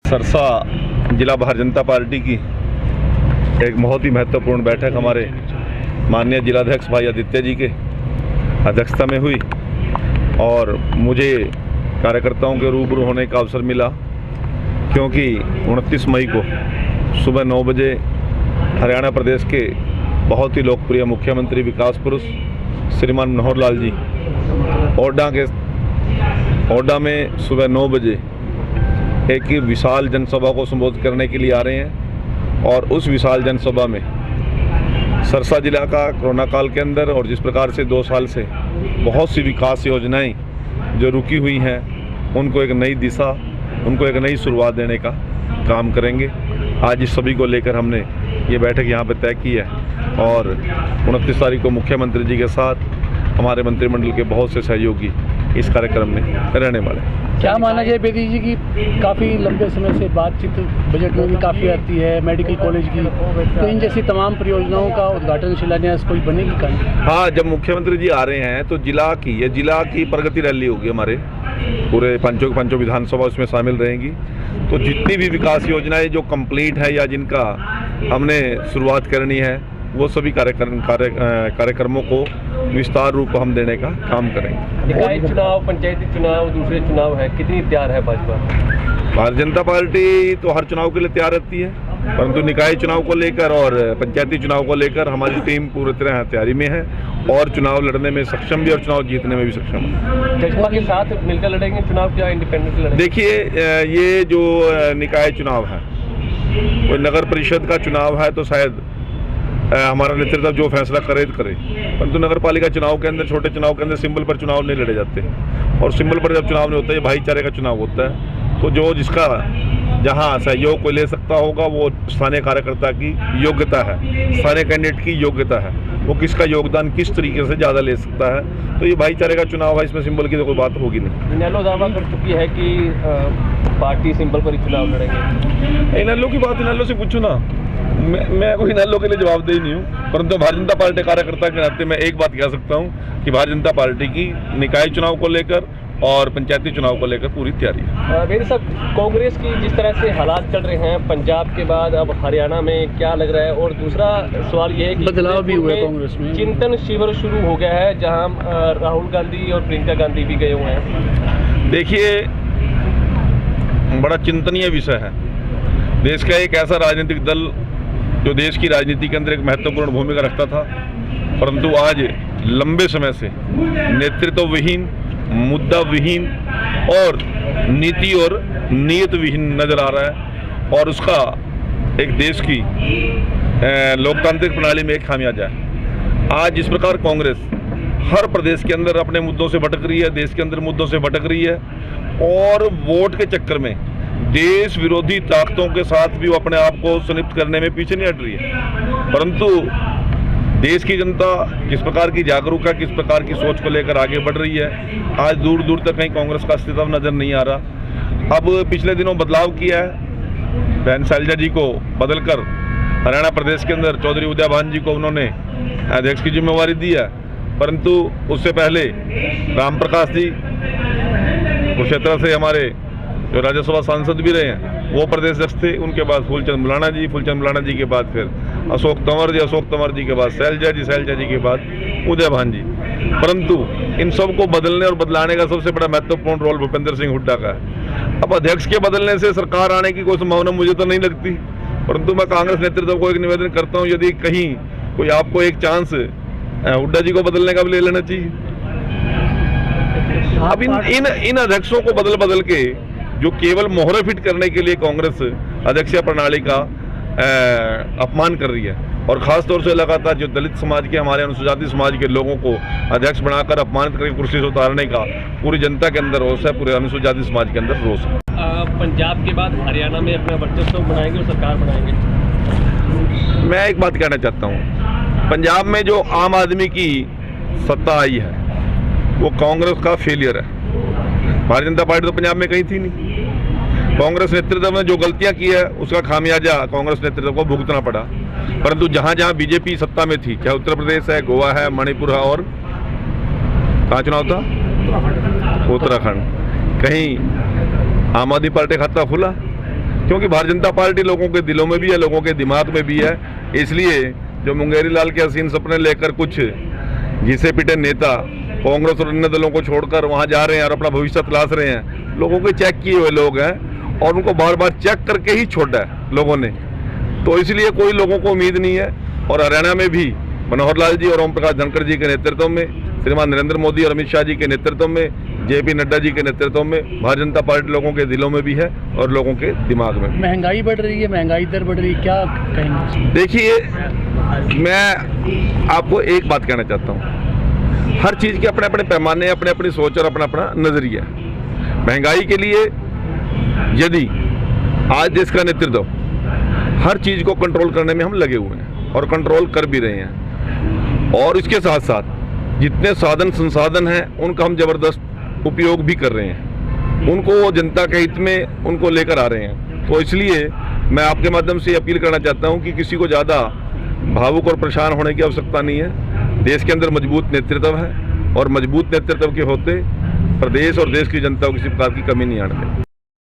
सरसा जिला भारतीय जनता पार्टी की एक बहुत ही महत्वपूर्ण बैठक हमारे माननीय जिलाध्यक्ष भाई आदित्य जी के अध्यक्षता में हुई और मुझे कार्यकर्ताओं के रूबरू होने का अवसर मिला, क्योंकि 29 मई को सुबह 9 बजे हरियाणा प्रदेश के बहुत ही लोकप्रिय मुख्यमंत्री विकास पुरुष श्रीमान मनोहर लाल जी ओडा में सुबह 9 बजे एक विशाल जनसभा को संबोधित करने के लिए आ रहे हैं। और उस विशाल जनसभा में सरसा जिला का कोरोना काल के अंदर और जिस प्रकार से 2 साल से बहुत सी विकास योजनाएं जो रुकी हुई हैं उनको एक नई दिशा, उनको एक नई शुरुआत देने का काम करेंगे। आज इस सभी को लेकर हमने ये बैठक यहाँ पर तय की है और 29 तारीख को मुख्यमंत्री जी के साथ हमारे मंत्रिमंडल के बहुत से सहयोगी इस कार्यक्रम में रहने वाले हैं। क्या माना जाए बेदी जी की काफ़ी लंबे समय से बातचीत बजट में भी काफ़ी आती है, मेडिकल कॉलेज की, तो इन जैसी तमाम परियोजनाओं का उद्घाटन शिलान्यास कोई बनेगी कहीं? हाँ, जब मुख्यमंत्री जी आ रहे हैं तो जिला की प्रगति रैली होगी, हमारे पूरे पंचों विधानसभा उसमें शामिल रहेंगी। तो जितनी भी विकास योजनाएं जो कंप्लीट है या जिनका हमने शुरुआत करनी है वो सभी कार्यक्रमों को विस्तार रूप हम देने का काम करेंगे। निकाय चुनाव, पंचायती चुनाव, दूसरे चुनाव है, कितनी तैयार है भाजपा? भारतीय जनता पार्टी तो हर चुनाव के लिए तैयार रहती है, परंतु निकाय चुनाव को लेकर और पंचायती चुनाव को लेकर हमारी टीम पूरी तरह तैयारी में है और चुनाव लड़ने में सक्षम भी और चुनाव जीतने में भी सक्षम है। जजपा के साथ मिलकर लड़ेंगे चुनाव, क्या इंडिपेंडेंट लड़ेंगे? देखिए, ये जो निकाय चुनाव है वो नगर परिषद का चुनाव है, तो शायद हमारा नेतृत्व जो फैसला करे, परंतु नगर पालिका चुनाव के अंदर, छोटे चुनाव के अंदर सिंबल पर चुनाव नहीं लड़े जाते और सिंबल पर जब चुनाव नहीं होता है, भाईचारे का चुनाव होता है। तो जो जिसका जहां सहयोग को ले सकता होगा वो स्थानीय कार्यकर्ता की योग्यता है, स्थानीय कैंडिडेट की योग्यता है, वो किसका योगदान किस तरीके से ज़्यादा ले सकता है। तो ये भाईचारे का चुनाव है, इसमें सिंबल की तो कोई बात होगी नहीं। इनेलो दावा कर चुकी है कि पार्टी सिंबल पर ही चुनाव लड़ेंगे। इनेलो की बात इनेलो से पूछो ना, मैं कोई इनेलो के लिए जवाबदेही नहीं हूँ, परंतु भारतीय जनता पार्टी कार्यकर्ता के नाते मैं एक बात कह सकता हूँ कि भारतीय जनता पार्टी की निकाय चुनाव को लेकर और पंचायती चुनाव को लेकर पूरी तैयारी है। मेरे साथ कांग्रेस की जिस तरह से हालात चल रहे हैं पंजाब के बाद अब हरियाणा में, क्या लग रहा है? और दूसरा सवाल ये है कि बदलाव भी हुआ कांग्रेस में, चिंतन शिविर शुरू हो गया है जहां राहुल गांधी और प्रियंका गांधी भी गए हुए हैं। देखिए, बड़ा चिंतनीय विषय है। देश का एक ऐसा राजनीतिक दल जो देश की राजनीति के अंदर एक महत्वपूर्ण भूमिका रखता था, परंतु आज लंबे समय से नेतृत्व विहीन, मुद्दा विहीन और नीति और नीयत विहीन नजर आ रहा है और उसका एक देश की लोकतांत्रिक प्रणाली में एक खामियाजा है। आज जिस प्रकार कांग्रेस हर प्रदेश के अंदर अपने मुद्दों से भटक रही है, देश के अंदर मुद्दों से भटक रही है और वोट के चक्कर में देश विरोधी ताकतों के साथ भी वो अपने आप को संलिप्त करने में पीछे नहीं हट रही है, परंतु देश की जनता किस प्रकार की जागरूक है, किस प्रकार की सोच को लेकर आगे बढ़ रही है, आज दूर दूर तक कहीं कांग्रेस का अस्तित्व नजर नहीं आ रहा। अब पिछले दिनों बदलाव किया है, बहन शैलजा जी को बदलकर हरियाणा प्रदेश के अंदर चौधरी उदय भान जी को उन्होंने अध्यक्ष की जिम्मेवारी दी है, परंतु उससे पहले राम प्रकाश जी कुरुक्षेत्र से हमारे जो राज्यसभा सांसद भी रहे हैं वो प्रदेश अध्यक्ष थे, उनके बाद फूलचंद मुलाना जी के बाद फिर अशोक तंवर जी के बाद शैलजा जी के बाद उदय भान जी। परंतु इन सब को बदलने और बदलाने का सबसे बड़ा महत्वपूर्ण रोल भूपेंद्र सिंह हुड्डा का है। अब अध्यक्ष के बदलने से सरकार आने की कोई संभावना मुझे तो नहीं लगती, परंतु मैं कांग्रेस नेतृत्व को एक निवेदन करता हूँ, यदि कहीं कोई आपको एक चांस हुड्डा जी को बदलने का भी ले लेना चाहिए। अब इन अध्यक्षों को बदल के जो केवल मोहरे फिट करने के लिए कांग्रेस अध्यक्षीय प्रणाली का अपमान कर रही है और खास तौर से लगातार जो दलित समाज के, हमारे अनुसूचित जाति समाज के लोगों को अध्यक्ष बनाकर अपमानित करके कुर्सी से उतारने का पूरी जनता के अंदर रोष है, पूरे अनुसूचित जाति समाज के अंदर रोष है। पंजाब के बाद हरियाणा में अपना वर्चस्व बनाएंगे और सरकार बनाएंगे। मैं एक बात कहना चाहता हूँ, पंजाब में जो आम आदमी की सत्ता आई है वो कांग्रेस का फेलियर है। भारतीय जनता पार्टी तो पंजाब में कहीं थी नहीं। कांग्रेस नेतृत्व ने जो गलतियां की है उसका खामियाजा कांग्रेस नेतृत्व को भुगतना पड़ा, परंतु जहां जहां बीजेपी सत्ता में थी, चाहे उत्तर प्रदेश है, गोवा है, मणिपुर है और कहाँ चुनाव था, उत्तराखंड, कहीं आम आदमी पार्टी खाता खुला, क्योंकि भारतीय जनता पार्टी लोगों के दिलों में भी है, लोगों के दिमाग में भी है। इसलिए जो मुंगेरी लाल के हसीन सपने लेकर कुछ घिसे पिटे नेता कांग्रेस और अन्य दलों को छोड़कर वहां जा रहे हैं और अपना भविष्य तलाश रहे हैं, लोगों के चेक किए हुए लोग हैं और उनको बार बार चेक करके ही छोड़ा है लोगों ने। तो इसलिए कोई लोगों को उम्मीद नहीं है। और हरियाणा में भी मनोहर लाल जी और ओम प्रकाश धनखड़ जी के नेतृत्व में, श्रीमान नरेंद्र मोदी और अमित शाह जी के नेतृत्व में, JP नड्डा जी के नेतृत्व में भारतीय जनता पार्टी लोगों के दिलों में भी है और लोगों के दिमाग में भी। महंगाई बढ़ रही है, महंगाई दर बढ़ रही है, क्या कहेंगे? देखिए, मैं आपको एक बात कहना चाहता हूँ, हर चीज़ के अपने अपने पैमाने, अपने अपनी सोच और अपना अपना नजरिया। महंगाई के लिए यदि आज देश का नेतृत्व हर चीज़ को कंट्रोल करने में हम लगे हुए हैं और कंट्रोल कर भी रहे हैं, और इसके साथ साथ जितने साधन संसाधन हैं उनका हम जबरदस्त उपयोग भी कर रहे हैं, उनको जनता के हित में उनको लेकर आ रहे हैं। तो इसलिए मैं आपके माध्यम से अपील करना चाहता हूं कि किसी को ज़्यादा भावुक और परेशान होने की आवश्यकता नहीं है। देश के अंदर मजबूत नेतृत्व है और मजबूत नेतृत्व के होते प्रदेश और देश की जनता को किसी प्रकार की कमी नहीं आने देंगे।